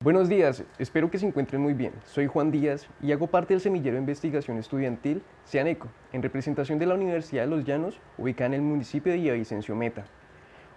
Buenos días, espero que se encuentren muy bien. Soy Juan Díaz y hago parte del Semillero de Investigación Estudiantil SEANECO, en representación de la Universidad de Los Llanos, ubicada en el municipio de Villavicencio Meta.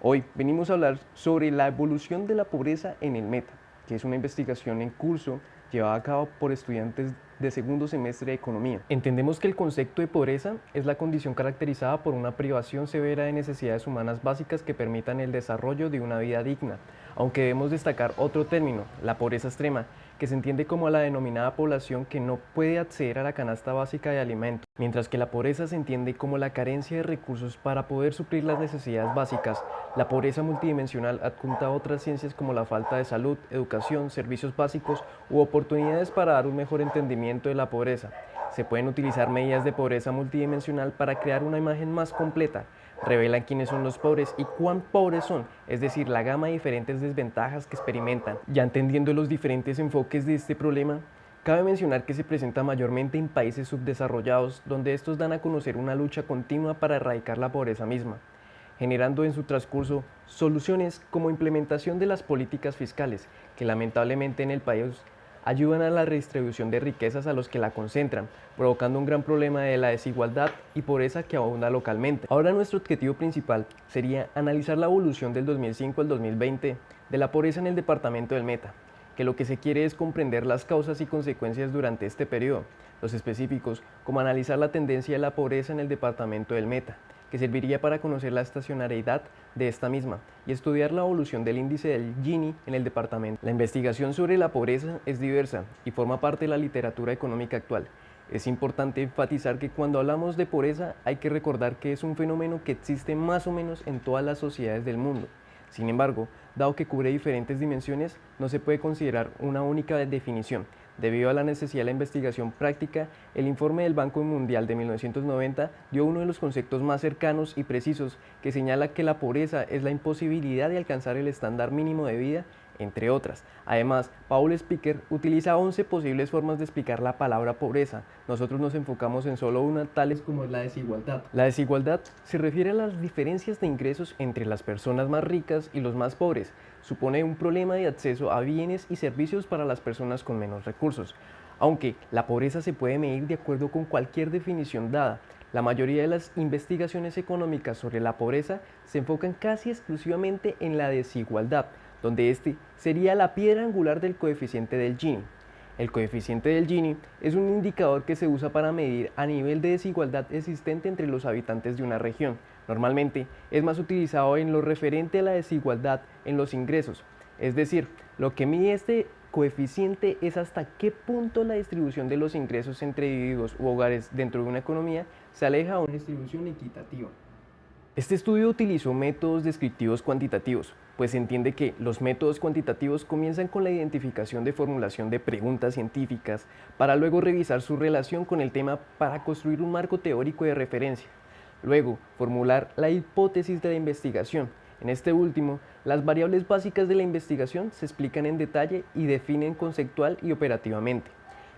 Hoy venimos a hablar sobre la evolución de la pobreza en el Meta, que es una investigación en curso llevada a cabo por estudiantes de segundo semestre de Economía. Entendemos que el concepto de pobreza es la condición caracterizada por una privación severa de necesidades humanas básicas que permitan el desarrollo de una vida digna, aunque debemos destacar otro término, la pobreza extrema, que se entiende como la denominada población que no puede acceder a la canasta básica de alimentos, mientras que la pobreza se entiende como la carencia de recursos para poder suplir las necesidades básicas. La pobreza multidimensional adjunta a otras ciencias como la falta de salud, educación, servicios básicos u oportunidades para dar un mejor entendimiento de la pobreza. Se pueden utilizar medidas de pobreza multidimensional para crear una imagen más completa. Revelan quiénes son los pobres y cuán pobres son, es decir, la gama de diferentes desventajas que experimentan. Ya entendiendo los diferentes enfoques de este problema, cabe mencionar que se presenta mayormente en países subdesarrollados, donde estos dan a conocer una lucha continua para erradicar la pobreza misma, generando en su transcurso soluciones como implementación de las políticas fiscales, que lamentablemente en el país ayudan a la redistribución de riquezas a los que la concentran, provocando un gran problema de la desigualdad y pobreza que abunda localmente. Ahora nuestro objetivo principal sería analizar la evolución del 2005 al 2020 de la pobreza en el departamento del Meta, que lo que se quiere es comprender las causas y consecuencias durante este periodo, los específicos como analizar la tendencia de la pobreza en el departamento del Meta, que serviría para conocer la estacionariedad de esta misma y estudiar la evolución del índice del Gini en el departamento. La investigación sobre la pobreza es diversa y forma parte de la literatura económica actual. Es importante enfatizar que cuando hablamos de pobreza hay que recordar que es un fenómeno que existe más o menos en todas las sociedades del mundo. Sin embargo, dado que cubre diferentes dimensiones, no se puede considerar una única definición. Debido a la necesidad de la investigación práctica, el informe del Banco Mundial de 1990 dio uno de los conceptos más cercanos y precisos, que señala que la pobreza es la imposibilidad de alcanzar el estándar mínimo de vida, entre otras. Además, Paul Spicker utiliza 11 posibles formas de explicar la palabra pobreza. Nosotros nos enfocamos en solo una, tales como la desigualdad. La desigualdad se refiere a las diferencias de ingresos entre las personas más ricas y los más pobres. Supone un problema de acceso a bienes y servicios para las personas con menos recursos. Aunque la pobreza se puede medir de acuerdo con cualquier definición dada, la mayoría de las investigaciones económicas sobre la pobreza se enfocan casi exclusivamente en la desigualdad, donde este sería la piedra angular del coeficiente del Gini. El coeficiente del Gini es un indicador que se usa para medir a nivel de desigualdad existente entre los habitantes de una región. Normalmente es más utilizado en lo referente a la desigualdad en los ingresos, es decir, lo que mide este coeficiente es hasta qué punto la distribución de los ingresos entre individuos u hogares dentro de una economía se aleja de una distribución equitativa. Este estudio utilizó métodos descriptivos cuantitativos, pues se entiende que los métodos cuantitativos comienzan con la identificación de formulación de preguntas científicas para luego revisar su relación con el tema para construir un marco teórico de referencia. Luego, formular la hipótesis de la investigación. En este último, las variables básicas de la investigación se explican en detalle y definen conceptual y operativamente.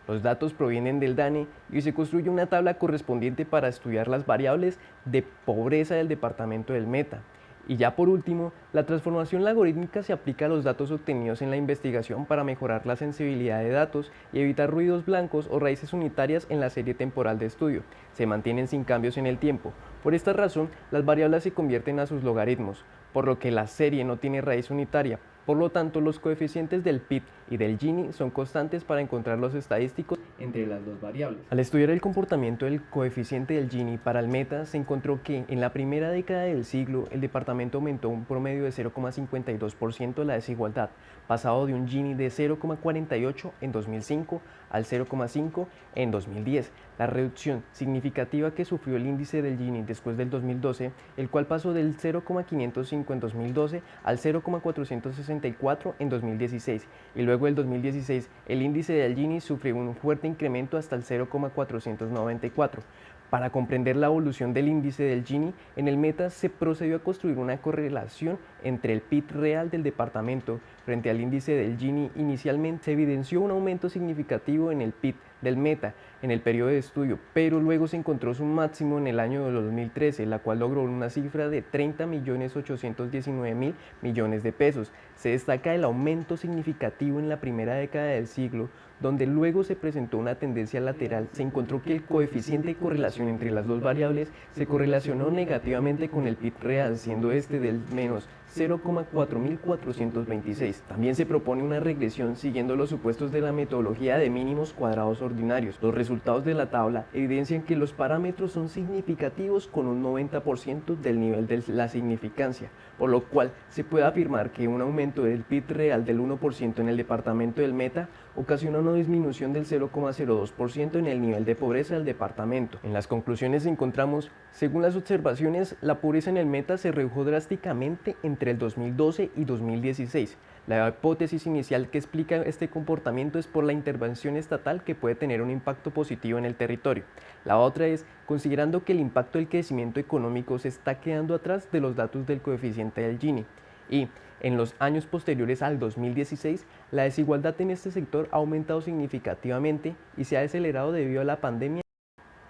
Los datos provienen del DANE y se construye una tabla correspondiente para estudiar las variables de pobreza del departamento del Meta. Y ya por último, la transformación logarítmica se aplica a los datos obtenidos en la investigación para mejorar la sensibilidad de datos y evitar ruidos blancos o raíces unitarias en la serie temporal de estudio. Se mantienen sin cambios en el tiempo. Por esta razón, las variables se convierten a sus logaritmos, por lo que la serie no tiene raíz unitaria. Por lo tanto, los coeficientes del PIB y del Gini son constantes para encontrar los estadísticos entre las dos variables. Al estudiar el comportamiento del coeficiente del Gini para el Meta, se encontró que en la primera década del siglo el departamento aumentó un promedio de 0,52% la desigualdad, pasado de un Gini de 0,48 en 2005 al 0,5 en 2010. La reducción significativa que sufrió el índice del Gini después del 2012, el cual pasó del 0,505 en 2012 al 0,464 en 2016, y luego del 2016 el índice del Gini sufrió un fuerte incremento hasta el 0,494. Para comprender la evolución del índice del Gini, en el Meta se procedió a construir una correlación entre el PIB real del departamento frente al índice del Gini. Inicialmente se evidenció un aumento significativo en el PIB del Meta en el periodo de estudio, pero luego se encontró su máximo en el año de 2013, la cual logró una cifra de 30.819.000 millones de pesos, Se destaca el aumento significativo en la primera década del siglo, donde luego se presentó una tendencia lateral. Se encontró que el coeficiente de correlación entre las dos variables se correlacionó negativamente con el PIB real, siendo este del menos 0,4426. También se propone una regresión siguiendo los supuestos de la metodología de mínimos cuadrados ordinarios. Los resultados de la tabla evidencian que los parámetros son significativos con un 90% del nivel de la significancia, por lo cual se puede afirmar que un aumento del PIB real del 1% en el departamento del Meta ocasiona una disminución del 0,02% en el nivel de pobreza del departamento. En las conclusiones encontramos, según las observaciones, la pobreza en el Meta se redujo drásticamente entre el 2012 y 2016. La hipótesis inicial que explica este comportamiento es por la intervención estatal que puede tener un impacto positivo en el territorio. La otra es considerando que el impacto del crecimiento económico se está quedando atrás de los datos del coeficiente del Gini. Y en los años posteriores al 2016, la desigualdad en este sector ha aumentado significativamente y se ha acelerado debido a la pandemia.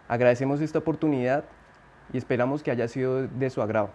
Agradecemos esta oportunidad y esperamos que haya sido de su agrado.